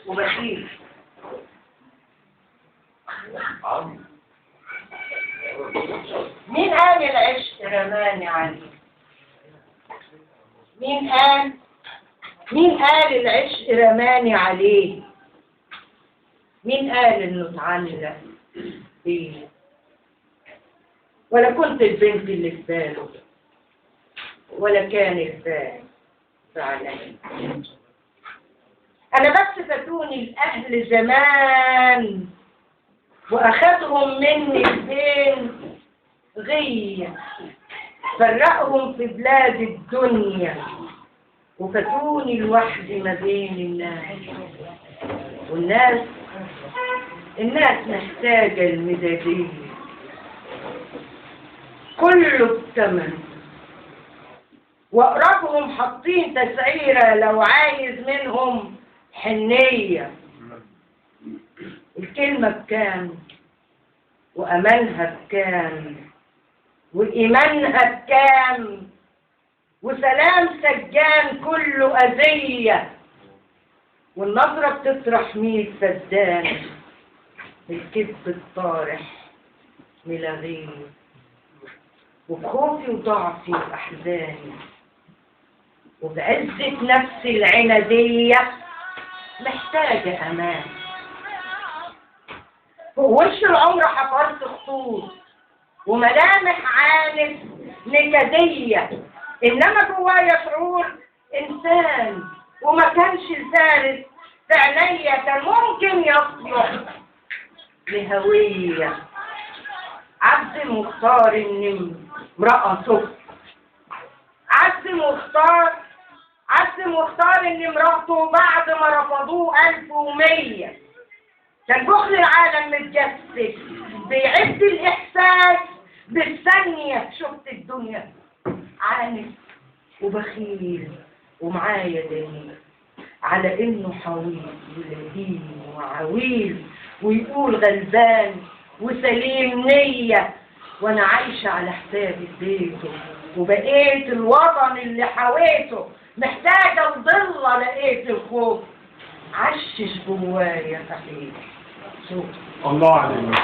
وبخيل. مين قال العشق رماني عليه؟ مين قال العشق رماني عليه؟ مين قال انه اتعلق بيه؟ ولا كنت البنت اللي في باله، ولا كان البال فعلا. انا بس فاتوني الاهل زمان واخدهم مني فين غية، فرقهم في بلاد الدنيا وفاتوني لوحدي ما بين الناس. الناس محتاجة المدادية كله بثمن، واقربهم حاطين تسعيرة لو عايز منهم حنية. الكلمة بكام وأمانها بكام وإيمانها بكام، وسلام سجان كله أذية، والنظرة بتطرح 100 فدان، الكذب الطارح ملغيه، وبخوفي وضعفي وأحزاني وبعزة نفسي العنادية محتاجة أمان. فوق وش العمر حفرت خطوط وملامح عانف نكدية، إنما جوايا شعور إنسان وما كانش الفارس في عينيا كان ممكن يصلح لهوية. عبد المختار إني امرأة صف، عبد المختار إني امرأته بعد ما رفضوه 1100. كان بخل العالم متجسد بيعد الإحساس بالثانية. شفت الدنيا عانف وبخيل ومعايا دليل على إنه حويل ولهيم وعويل، ويقول غلبان وسليم نية، وأنا عايشة على حساب بيته وبقيت الوطن اللي حويته محتاجة وضلة. لقيت الخوف عشش جوايا صحيح. الله عليك.